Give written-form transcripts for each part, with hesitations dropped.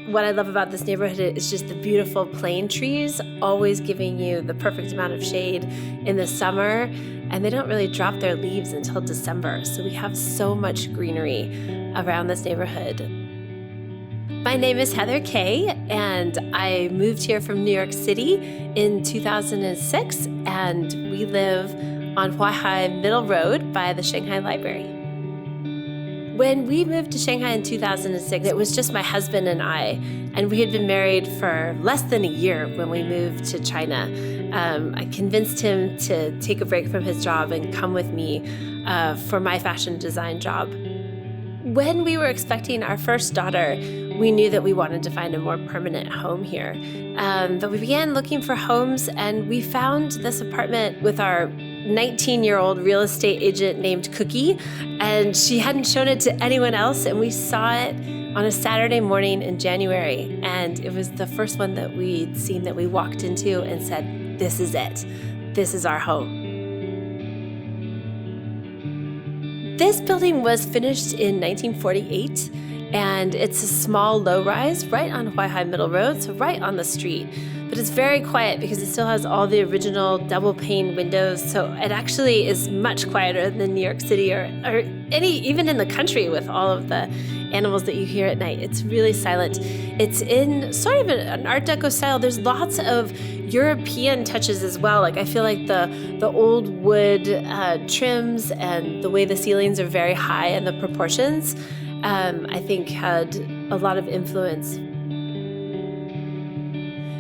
What I love about this neighborhood is just the beautiful plane trees, always giving you the perfect amount of shade in the summer, and they don't really drop their leaves until December. So we have so much greenery around this neighborhood. My name is Heather Kaye, and I moved here from New York City in 2006, and we live on Huaihai Middle Road by the Shanghai Library. When we moved to Shanghai in 2006, it was just my husband and I we had been married for less than a year when we moved to China. I convinced him to take a break from his job and come with me for my fashion design job. When we were expecting our first daughter, we knew that we wanted to find a more permanent home here. But we began looking for homes, and we found this apartment with our 19-year-old real estate agent named Cookie, and she hadn't shown it to anyone else, and we saw it on a Saturday morning in January, and it was the first one that we'd seen that we walked into and said, this is it. This is our home. This building was finished in 1948, and it's a small low-rise right on Huaihai Middle Road, so right on the street. But it's very quiet because it still has all the original double-pane windows, so it actually is much quieter than New York City or even in the country with all of the animals that you hear at night. It's really silent. It's in sort of an Art Deco style. There's lots of European touches as well. Like I feel like the old wood trims and the way the ceilings are very high and the proportions, I think had a lot of influence.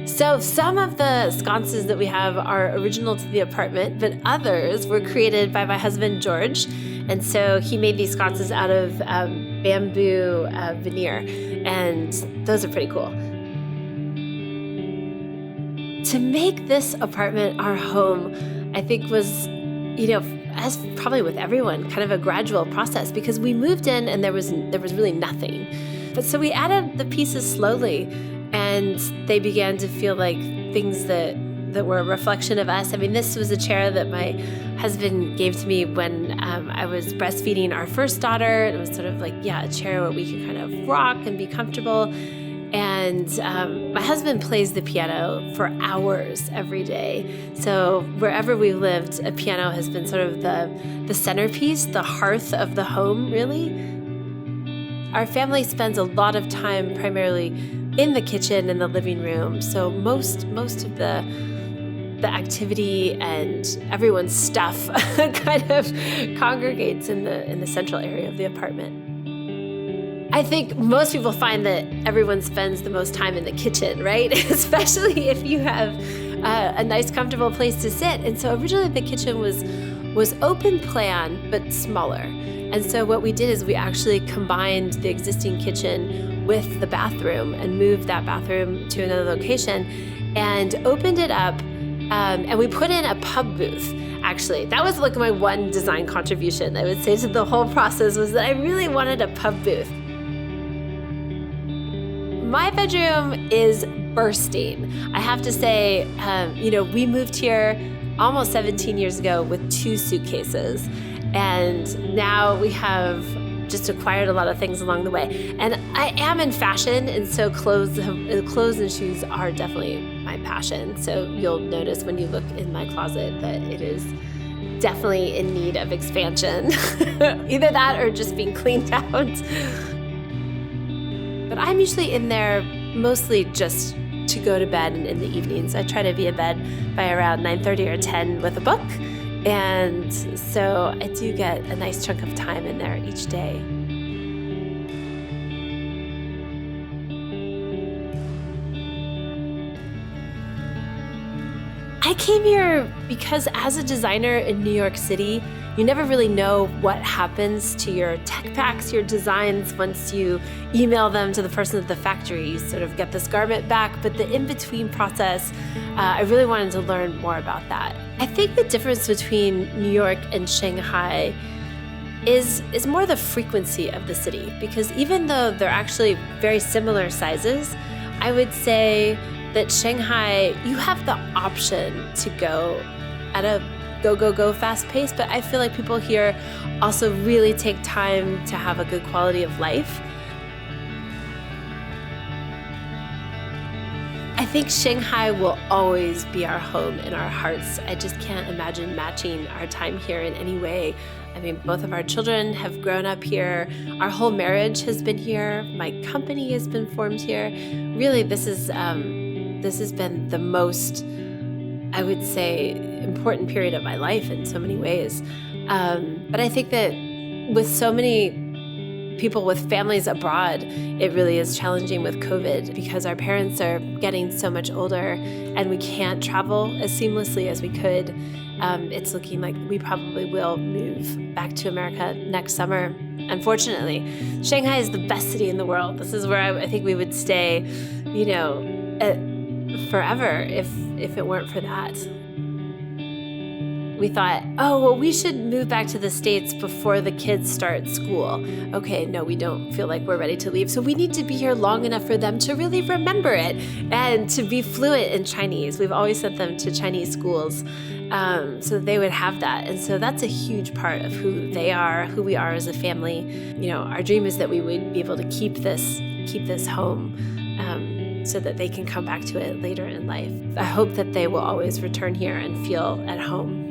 So some of the sconces that we have are original to the apartment, but others were created by my husband, George. And so he made these sconces out of bamboo veneer, and those are pretty cool. To make this apartment our home, I think was, as probably with everyone, kind of a gradual process because we moved in and there was really nothing. But so we added the pieces slowly, and they began to feel like things that were a reflection of us. I mean, this was a chair that my husband gave to me when I was breastfeeding our first daughter. It was sort of like, a chair where we could kind of rock and be comfortable. And my husband plays the piano for hours every day. So wherever we've lived, a piano has been sort of the centerpiece, the hearth of the home, really. Our family spends a lot of time primarily in the kitchen and the living room. So most of the activity and everyone's stuff kind of congregates in the central area of the apartment. I think most people find that everyone spends the most time in the kitchen, right? Especially if you have a nice, comfortable place to sit. And so originally the kitchen was open plan, but smaller. And so what we did is we actually combined the existing kitchen with the bathroom and moved that bathroom to another location and opened it up. And we put in a pub booth, actually. That was like my one design contribution, I would say, to the whole process was that I really wanted a pub booth. My bedroom is bursting. I have to say, we moved here almost 17 years ago with 2 suitcases. And now we have just acquired a lot of things along the way. And I am in fashion, and so clothes and shoes are definitely my passion. So you'll notice when you look in my closet that it is definitely in need of expansion. Either that or just being cleaned out. But I'm usually in there mostly just to go to bed in the evenings. I try to be in bed by around 9:30 or 10 with a book. And so I do get a nice chunk of time in there each day. I came here because as a designer in New York City, you never really know what happens to your tech packs, your designs, once you email them to the person at the factory. You sort of get this garment back, but the in-between process, I really wanted to learn more about that. I think the difference between New York and Shanghai is more the frequency of the city, because even though they're actually very similar sizes, I would say that Shanghai, you have the option to go at a go fast pace, but I feel like people here also really take time to have a good quality of life. I think Shanghai will always be our home in our hearts. I just can't imagine matching our time here in any way. I mean, both of our children have grown up here. Our whole marriage has been here. My company has been formed here. Really, this has been the most, I would say, important period of my life in so many ways. But I think that with so many people with families abroad, it really is challenging with COVID because our parents are getting so much older and we can't travel as seamlessly as we could. It's looking like we probably will move back to America next summer. Unfortunately, Shanghai is the best city in the world. This is where I think we would stay, forever if it weren't for that. We thought, we should move back to the States before the kids start school. Okay, no, we don't feel like we're ready to leave. So we need to be here long enough for them to really remember it and to be fluent in Chinese. We've always sent them to Chinese schools so they would have that. And so that's a huge part of who they are, who we are as a family. Our dream is that we would be able to keep this home so that they can come back to it later in life. I hope that they will always return here and feel at home.